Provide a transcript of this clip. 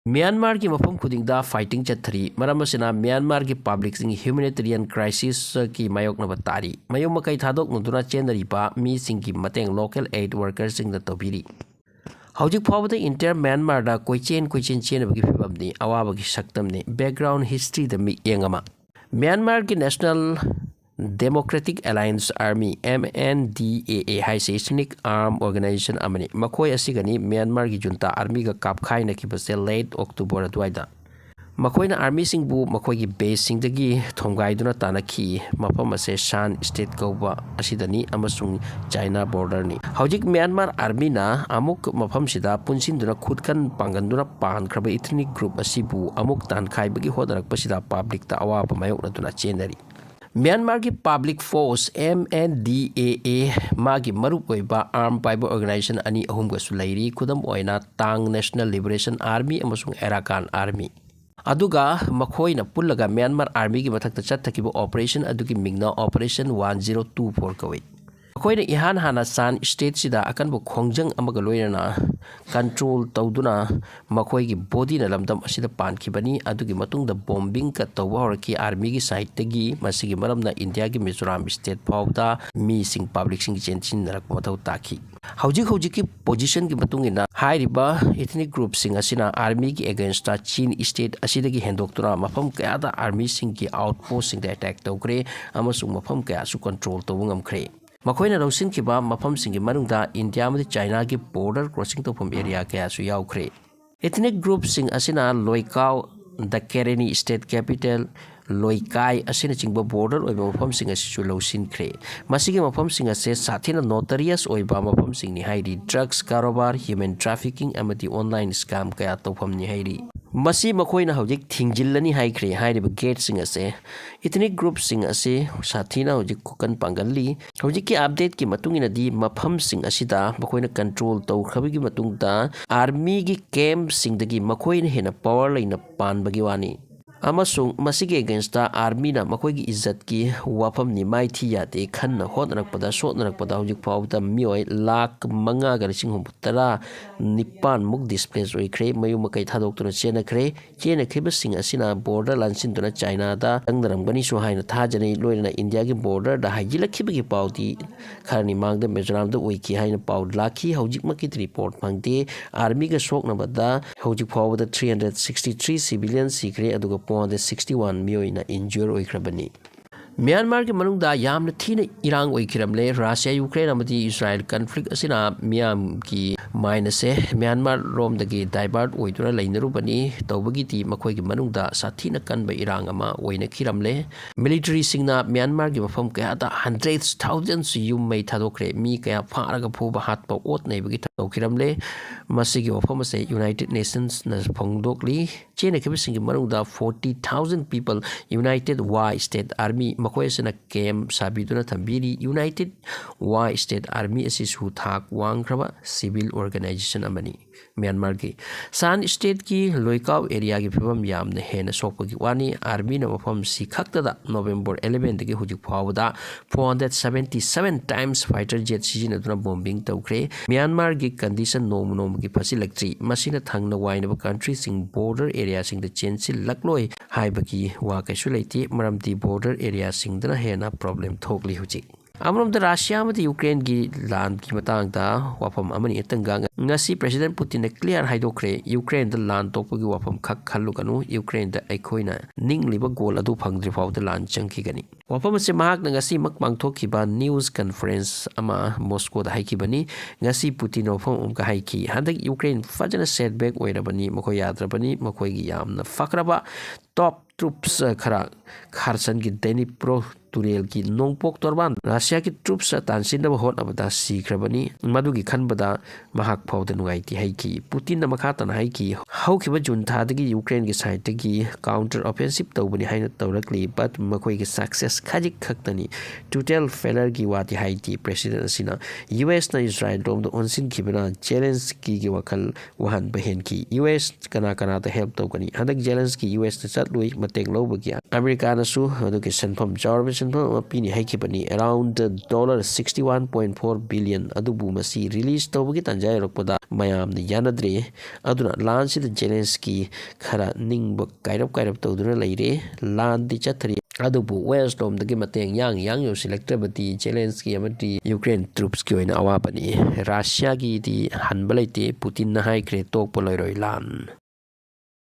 Myanmar ki mafam khudingda fighting chathari maram asina Myanmar ki public sing humanitarian crisis ki mayok na batari mayom makai thadok nuduna chenari pa mi sing ki mateng local aid workers sing da tobiri Hojik phawda inter Myanmar da koichen chen bagi phibamni awa bagi saktamni background history da mi yengama Myanmar ki National Democratic Alliance Army MNDAA haise ethnic armed organization amani makoi asigani Myanmar gi junta army ga kapkhai na ki base late October adwaida makoina army singbu makoi gi base singdagi thomgai duna tanaki mapam ase Shan state kauba asidani amasung China border ni hojik Myanmar army na amuk mapam sida punsin duna khutkan panganduna pan khrabe ethnic group asibu amuk tan khai bagi hodarak pasida public ta awa pamayok na duna chenari Myanmar ki public force MNDAA magi marup oiba armed paiba organization ani ahum ga sulairi khudam oina Tang National Liberation Army amasung Arakan Army aduga makhoina pullaga Myanmar Army gi mathakta chathakiba operation adugi mingna operation 1024 kawi makhoina ihan hana San state sida akanbu khongjang amaga loirana control tawduna makhoi gi body na lamdam asida pankhibani adugi matungda bombing ka tawwa horaki army gi side tagi masigi maramna India gi Mizoram state phawda mi sing public sing chenchin narak mathau takhi hojik ki position gi matungina hairiba ethnic group sing asina army gi against Chin state asida gi hendoktura mafam kaya da army sing gi outpost sing da attack tawkre amasung mafam kaya su control tawungam khre Makoina Rosin Kiba, Mapam Singi Marunda, India with China ki border crossing to from area Kayasu Yaukre. Ethnic groups sing Asina, Loikau, the Kereni state capital, Loikai, Asina Chingba border, or Mapam Sing as Losin Cre. Masigi Mapam Singer says Satina Notarius or Mapam Sing Nihaidi, drugs, karobar, human trafficking, amati online scam Kayato from Nihaidi. Masi makoina hojik thingjillani haikre hairiba gate sing ase ethnic group sing ase sathina hojik kukan pangalli hojik ki update ki matungina di mafam sing asida makoina control taw khabigi matungda army gi camp sing dagi makoina hena power leina pan bagi wani amasung masige against the army na makoi gi izzat ki wafam ni mai thi ya te khan na hot rak pada so narak pada hojik phawta mioi lak manga gar sing hum tara nipan muk displace oi kre mayu makai thadok tuna chena kre chena kheba sing asina border lansin tuna China da angdaram gani so haina thajani loina India gi border da hajila khibagi pawti kharni mangda Mizoram da oiki haina paw lakhi hojik makit report mangde army ga sok na bada hojik phawda 363 civilians sikre aduga 461 mioina injure oikrabani Myanmar ke manungda yamna thina irang oikiramle Russia Ukrain amati Israel conflict asina miam ki minase Myanmar rom dagi divert oidura leinarubani tawbagi ti makoi ki manungda sathina kanba irang ama oina khiramle military singna Myanmar ki mafam kaya da hundreds thousands yum mai thadokre mi kaya pharaga phuba hatpa ot nei bagi tawkiramle masigi mafam ase United Nations na phongdokli chena khibising ki manungda 40,000 people United Y State Army makoisena camp sabiduna thambiri United Y State Army asisu thak wangkraba civil organization amani Myanmar ki San state ki Loikau area ki phibam yamna hena sokpagi wani army na mafam si khakta da November 11 dagi hujik phawda 477 times fighter jet sijinaduna bombing tawkre Myanmar ki condition nom ki fasilaktri masina thangna waina country sing border area sing the chensil lakloi haibaki wa kaisu leiti maramti border area sing dana hena problem thokli hujik Amrom the Russia amati Ukraine gi land ki matang da wafam amani etanga ngasi President Putin na clear haidokre Ukraine the land tokpagi wafam khak khallu kanu Ukraine da aikoina ningliba goal adu phangdri faw the land changki gani wafam se mahak na ngasi makmang thokiba news conference ama Moscow da haiki bani ngasi Putin wafam umka haiki handak Ukraine fajana setback oirabani mako yadrabani mako gi yamna fakraba top troops khara kharsan gi Dnipro turel ki nongpok torban Russia ki troops tansin da hot abada sikrabani madugi khanbada mahak phawda nugai ti haiki Putin na makha tan haiki haukiba jun tha dagi Ukraine ki side dagi counter offensive tawbani haina tawrakli but makoi ki success khajik khaktani total failure ki wati haiti president asina US na Israel dom da onsin kibana Zelensky ki wakal wahan behen ki US kana da help tawkani hadak Zelensky US na chat ꯆꯠꯂꯨꯏ ꯃꯇꯦꯡ ꯂꯧꯕꯒꯤ ꯑꯃꯦꯔꯤꯀꯥꯅꯁꯨ ꯃꯗꯨꯒꯤ ꯁꯦꯟꯐꯝ ꯆꯥꯎꯔꯕ ꯁꯦꯟꯐꯝ ꯑꯃ ꯄꯤꯅꯤ ꯍꯥꯏꯈꯤꯕꯅꯤ around $61.4 billion ꯑꯗꯨꯕꯨ ꯃꯁꯤ ꯔꯤꯂꯤꯖ ꯇꯧꯕꯒꯤ ꯇꯥꯟꯖꯥ ꯌꯧꯔꯛꯄꯗ ꯃꯌꯥꯝꯅ ꯌꯥꯅꯗ꯭ꯔꯦ ꯑꯗꯨꯅ ꯂꯥꯟꯁꯤꯗ ꯖꯦꯂꯦꯟꯁꯀꯤ ꯈꯔ ꯅꯤꯡꯕ ꯀꯥꯏꯔꯞ ꯇꯧꯗꯨꯅ ꯂꯩꯔꯦ ꯂꯥꯟꯗꯤ ꯆꯠꯊꯔꯤ ꯑꯗꯨꯕꯨ ꯋꯦꯁ ꯂꯣꯝꯗꯒꯤ ꯃꯇꯦꯡ ꯌꯥꯡ ꯌꯧꯁꯤꯜꯂꯛꯇ꯭ꯔꯕꯗꯤ ꯖꯦꯂꯦꯟꯁꯀꯤ ꯑꯃꯗꯤ ꯌꯨꯀ꯭ꯔꯦꯟ ꯇ꯭ꯔꯨꯞꯁꯀꯤ ꯑꯣꯏꯅ ꯑꯋꯥꯕꯅꯤ ꯔꯁꯤꯌꯥꯒꯤꯗꯤ ꯍꯟꯕ ꯂꯩꯇꯦ ꯄꯨꯇꯤꯟꯅ ꯍꯥꯏꯈ꯭ꯔꯦ ꯇꯣꯛꯄ ꯂꯣꯏꯔꯣꯏ ꯂꯥꯟ